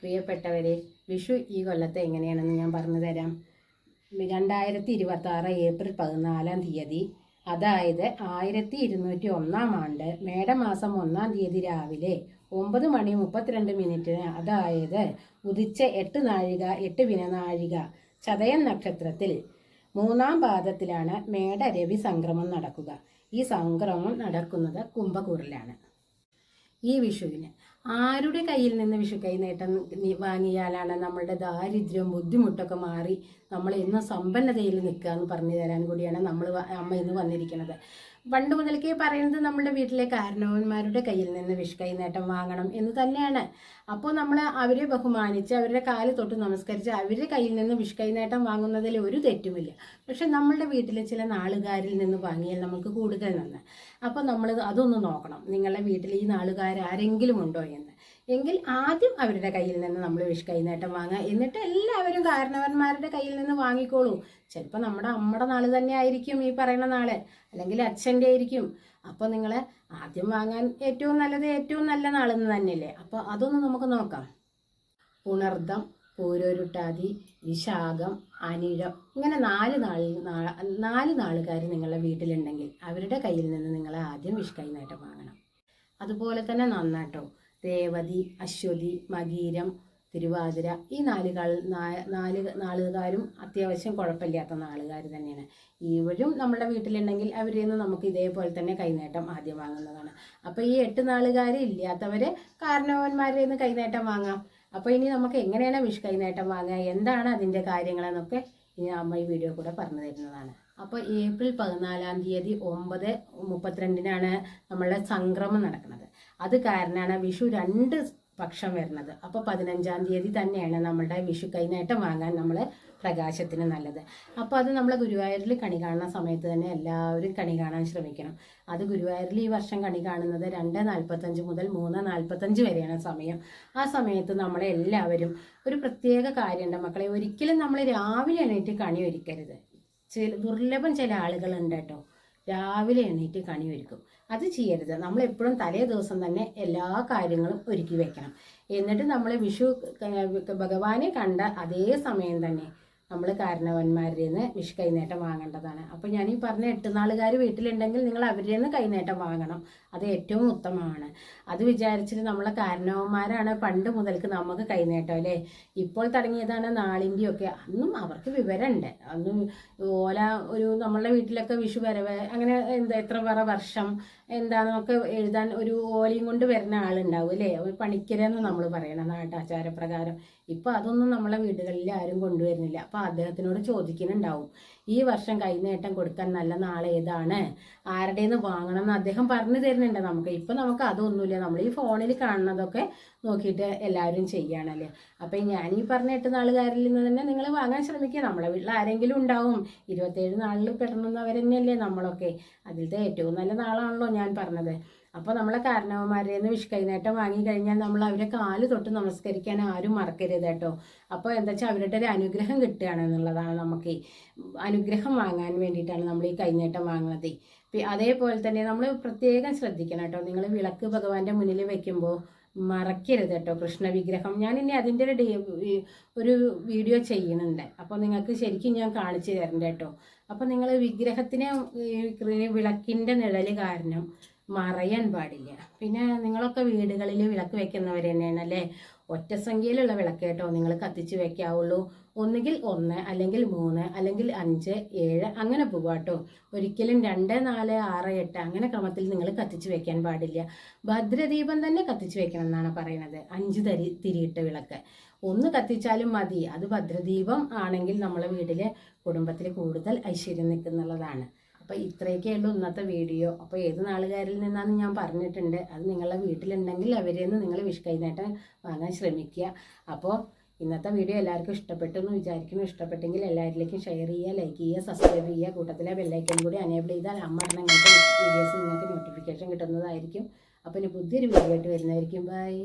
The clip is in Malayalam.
പ്രിയപ്പെട്ടവരെ, വിഷു ഈ കൊല്ലത്തെ എങ്ങനെയാണെന്ന് ഞാൻ പറഞ്ഞു തരാം. 2026 ഏപ്രിൽ 14 അതായത് 1201 ആണ്ട് മേടമാസം 1 രാവിലെ 9:32 അതായത് ഉദിച്ച 8 നാഴിക 8 വിനനാഴിക ചതയം നക്ഷത്രത്തിൽ 3-ാം പാദത്തിലാണ് മേടരവി സംക്രമം നടക്കുക. ഈ സംക്രമം നടക്കുന്നത് കുംഭക്കൂറിലാണ്. ഈ വിഷുവിന് ആരുടെ കയ്യിൽ നിന്ന് വിഷു കൈനീട്ടം വാങ്ങിയാലാണ് നമ്മളുടെ ദാരിദ്ര്യവും ബുദ്ധിമുട്ടൊക്കെ മാറി നമ്മൾ ഇന്ന് സമ്പന്നതയിൽ നിൽക്കുക എന്ന് പറഞ്ഞു തരാൻ കൂടിയാണ് അമ്മ ഇന്ന് വന്നിരിക്കുന്നത്. പണ്ട് മുതൽക്കേ പറയുന്നത് നമ്മുടെ വീട്ടിലെ കാരണവന്മാരുടെ കയ്യിൽ നിന്ന് വിഷു കൈനീട്ടം വാങ്ങണം എന്ന് തന്നെയാണ്. അപ്പോൾ നമ്മൾ അവരെ ബഹുമാനിച്ച് അവരുടെ കാല് തൊട്ട് നമസ്കരിച്ച് അവരുടെ കയ്യിൽ നിന്ന് വിഷു കൈനീട്ടം വാങ്ങുന്നതിൽ ഒരു തെറ്റുമില്ല. പക്ഷെ നമ്മളുടെ വീട്ടിലെ ചില നാളുകാരിൽ നിന്ന് വാങ്ങിയാൽ നമുക്ക് കൂടുതൽ നന്ന്. അപ്പോൾ നമ്മൾ അതൊന്ന് നോക്കണം. നിങ്ങളുടെ വീട്ടിൽ ഈ നാളുകാർ ആരെങ്കിലും ഉണ്ടോ എന്ന്. എങ്കിൽ ആദ്യം അവരുടെ കയ്യിൽ നിന്ന് നമ്മൾ വിഷു കൈനീട്ടം വാങ്ങുക. എന്നിട്ട് എല്ലാവരും കാരണവന്മാരുടെ കയ്യിൽ നിന്ന് വാങ്ങിക്കോളൂ. ചിലപ്പോൾ നമ്മുടെ അമ്മയുടെ നാൾ തന്നെ ആയിരിക്കും ഈ പറയുന്ന നാള്, അല്ലെങ്കിൽ അച്ഛൻ്റെ ആയിരിക്കും. അപ്പോൾ നിങ്ങൾ ആദ്യം വാങ്ങാൻ ഏറ്റവും നല്ലത് ഏറ്റവും നല്ല നാളെന്ന് തന്നെയല്ലേ. അപ്പോൾ അതൊന്ന് നമുക്ക് നോക്കാം. പുണർദം, പൂരോരുട്ടാതി, വിശാഖം, അനിഴം, ഇങ്ങനെ 4 നാളുകാർ നിങ്ങളുടെ വീട്ടിലുണ്ടെങ്കിൽ അവരുടെ കയ്യിൽ നിന്ന് നിങ്ങൾ ആദ്യം വിഷു കൈനീട്ടം വാങ്ങണം. അതുപോലെ തന്നെ നന്നാട്ടോ രേവതി, അശ്വതി, മകീരം, തിരുവാതിര, ഈ 4 നാളുകാരും അത്യാവശ്യം കുഴപ്പമില്ലാത്ത നാളുകാർ തന്നെയാണ്. ഇവരും നമ്മുടെ വീട്ടിലുണ്ടെങ്കിൽ അവരിൽ നിന്ന് നമുക്ക് ഇതേപോലെ തന്നെ കൈനീട്ടം ആദ്യം വാങ്ങുന്നതാണ്. അപ്പോൾ ഈ 8 നാളുകാർ ഇല്ലാത്തവർ കാരണവന്മാരിൽ നിന്ന് കൈനീട്ടം വാങ്ങാം. അപ്പോൾ ഇനി നമുക്ക് എങ്ങനെയാണ് വിഷു കൈനീട്ടം വാങ്ങുക, എന്താണ് അതിൻ്റെ കാര്യങ്ങളെന്നൊക്കെ ഇനി അമ്മ ഈ വീഡിയോ കൂടെ പറഞ്ഞു തരുന്നതാണ്. അപ്പോൾ ഏപ്രിൽ 14 9:32 നമ്മളുടെ സംക്രമം നടക്കുന്നത്. അത് കാരണമാണ് വിഷു 2 പക്ഷം വരുന്നത്. അപ്പോൾ 15 തന്നെയാണ് നമ്മളുടെ വിഷു കൈനീട്ടം വാങ്ങാൻ നമ്മൾ പ്രകാശത്തിന് നല്ലത്. അപ്പോൾ അത് നമ്മൾ ഗുരുവായൂരിൽ കണി കാണുന്ന സമയത്ത് തന്നെ എല്ലാവരും കണി കാണാൻ ശ്രമിക്കണം. അത് ഗുരുവായൂരിൽ ഈ വർഷം കണി കാണുന്നത് 2:45 മുതൽ 3:45 വരെയാണ് സമയം. ആ സമയത്ത് നമ്മളെല്ലാവരും ഒരു പ്രത്യേക കാര്യമുണ്ട് മക്കളെ, ഒരിക്കലും നമ്മൾ രാവിലെ എണീറ്റ് കണി ഒരുക്കരുത്. ദുർലഭം ചില ആളുകളുണ്ട് കേട്ടോ, രാവിലെ എണീറ്റ് കണി ഒരുക്കും. അത് ചെയ്യരുത്. നമ്മളെപ്പോഴും തലേ ദിവസം തന്നെ എല്ലാ കാര്യങ്ങളും ഒരുക്കി വെക്കണം. എന്നിട്ട് നമ്മൾ വിഷു ഭഗവാനെ കണ്ട അതേ സമയം തന്നെ നമ്മൾ കാരണവന്മാരിൽ നിന്ന് വിഷു കൈനീട്ടം വാങ്ങേണ്ടതാണ്. അപ്പോൾ ഞാൻ ഈ പറഞ്ഞ 8 നാളുകാർ വീട്ടിലുണ്ടെങ്കിൽ നിങ്ങൾ അവരിൽ നിന്ന് കൈനീട്ടം വാങ്ങണം. അത് ഏറ്റവും ഉത്തമമാണ്. അത് വിചാരിച്ചിട്ട് നമ്മളെ കാരണവന്മാരാണ് പണ്ട് മുതൽക്ക് നമുക്ക് കൈനീട്ടം അല്ലേ. ഇപ്പോൾ തുടങ്ങിയതാണ് നാളിൻ്റെയൊക്കെ. അന്നും അവർക്ക് വിവരമുണ്ട്. അന്നും ഓല ഒരു നമ്മളുടെ വീട്ടിലൊക്കെ വിഷു വരവ് അങ്ങനെ എത്ര വർഷം എന്താണെന്നൊക്കെ എഴുതാൻ ഒരു ഓലയും കൊണ്ട് വരുന്ന ആളുണ്ടാവും അല്ലേ, ഒരു പണിക്കരെന്ന് നമ്മൾ പറയണം നാട്ടാചാരപ്രകാരം. ഇപ്പോൾ അതൊന്നും നമ്മളെ വീടുകളിൽ ആരും കൊണ്ടുവരുന്നില്ല. അപ്പോൾ അദ്ദേഹത്തിനോട് ചോദിക്കുന്നുണ്ടാവും, ഈ വർഷം കൈനീട്ടം കൊടുക്കാൻ നല്ല നാളെ ഏതാണ്, ആരുടേന്ന് വാങ്ങണം എന്ന് അദ്ദേഹം പറഞ്ഞു തരുന്നുണ്ട് നമുക്ക്. ഇപ്പം നമുക്ക് അതൊന്നുമില്ല. നമ്മൾ ഈ ഫോണിൽ കാണുന്നതൊക്കെ നോക്കിയിട്ട് എല്ലാവരും ചെയ്യുകയാണല്ലേ. അപ്പം ഞാൻ ഈ പറഞ്ഞ 8 നാളുകാരിൽ നിന്ന് തന്നെ നിങ്ങൾ വാങ്ങാൻ ശ്രമിക്കുക. നമ്മളെ വീട്ടിൽ ആരെങ്കിലും ഉണ്ടാവും. 27 നാളിൽ പെടണമെന്നവർ തന്നെയല്ലേ നമ്മളൊക്കെ. അതിലത്തെ ഏറ്റവും നല്ല നാളാണല്ലോ ഞാൻ പറഞ്ഞത്. അപ്പോൾ നമ്മളെ കാരണവന്മാരിൽ നിന്ന് വിഷു കൈനീട്ടം വാങ്ങിക്കഴിഞ്ഞാൽ നമ്മൾ അവരെ കാല് തൊട്ട് നമസ്കരിക്കാൻ ആരും മറക്കരുത് കേട്ടോ. അപ്പോൾ എന്താ വെച്ചാൽ അവരുടെ ഒരു അനുഗ്രഹം കിട്ടുകയാണ് എന്നുള്ളതാണ്. നമുക്ക് അനുഗ്രഹം വാങ്ങാൻ വേണ്ടിയിട്ടാണ് നമ്മൾ ഈ കൈനീട്ടം വാങ്ങുന്നത്. അതേപോലെ തന്നെ നമ്മൾ പ്രത്യേകം ശ്രദ്ധിക്കണം കേട്ടോ. നിങ്ങൾ വിളക്ക് ഭഗവാന്റെ മുന്നിൽ വെക്കുമ്പോൾ മറക്കരുത് കേട്ടോ കൃഷ്ണ വിഗ്രഹം. ഞാനിനി അതിൻ്റെ ഒരു വീഡിയോ ചെയ്യുന്നുണ്ട്. അപ്പോൾ നിങ്ങൾക്ക് ശരിക്കും ഞാൻ കാണിച്ചു തരണ്ട കേട്ടോ. അപ്പോൾ നിങ്ങൾ വിഗ്രഹത്തിന് വിളക്കിൻ്റെ നിഴൽ കാരണം മറയാൻ പാടില്ല. പിന്നെ നിങ്ങളൊക്കെ വീടുകളിൽ വിളക്ക് വെക്കുന്നവർ തന്നെയാണ് അല്ലേ. ഒറ്റ സംഖ്യയിലുള്ള വിളക്ക് കേട്ടോ നിങ്ങൾ കത്തിച്ച് വെക്കാവുള്ളൂ. ഒന്നുകിൽ 1 അല്ലെങ്കിൽ 3 അല്ലെങ്കിൽ 5 7 അങ്ങനെ പോകാട്ടോ. ഒരിക്കലും 2 4 6 8 അങ്ങനെ ക്രമത്തിൽ നിങ്ങൾ കത്തിച്ച് വെക്കാൻ പാടില്ല. ഭദ്രദീപം തന്നെ കത്തിച്ച് വെക്കണം എന്നാണ് പറയുന്നത്. 5 തിരിയിട്ട വിളക്ക് 1 കത്തിച്ചാലും മതി. അത് ഭദ്രദീപം ആണെങ്കിൽ നമ്മളെ വീട്ടിലെ കുടുംബത്തിൽ കൂടുതൽ ഐശ്വര്യം നിൽക്കുന്നുള്ളതാണ്. അപ്പോൾ ഇത്രയൊക്കെ ഉള്ളൂ ഇന്നത്തെ വീഡിയോ. അപ്പോൾ ഏത് നാളുകാരിൽ നിന്നാണെന്ന് ഞാൻ പറഞ്ഞിട്ടുണ്ട്. അത് നിങ്ങളുടെ വീട്ടിലുണ്ടെങ്കിൽ അവരിൽ നിന്ന് നിങ്ങൾ വിഷു കൈനീട്ടം വാങ്ങാൻ ശ്രമിക്കുക. അപ്പോൾ ഇന്നത്തെ വീഡിയോ എല്ലാവർക്കും ഇഷ്ടപ്പെട്ടു എന്ന് വിചാരിക്കുന്നു. ഇഷ്ടപ്പെട്ടെങ്കിൽ എല്ലാവരിലേക്കും ഷെയർ ചെയ്യുക, ലൈക്ക് ചെയ്യുക, സബ്സ്ക്രൈബ് ചെയ്യുക. കൂട്ടത്തിലെ ബെല്ലൈക്കൻ കൂടി അനേബിൾ ചെയ്താൽ അമ്മ ഇങ്ങനത്തെ വീഡിയോസ് നിങ്ങൾക്ക് നോട്ടിഫിക്കേഷൻ കിട്ടുന്നതായിരിക്കും. അപ്പോൾ ഇനി പുതിയൊരു വീഡിയോ ആയിട്ട് വരുന്നതായിരിക്കും. ബൈ.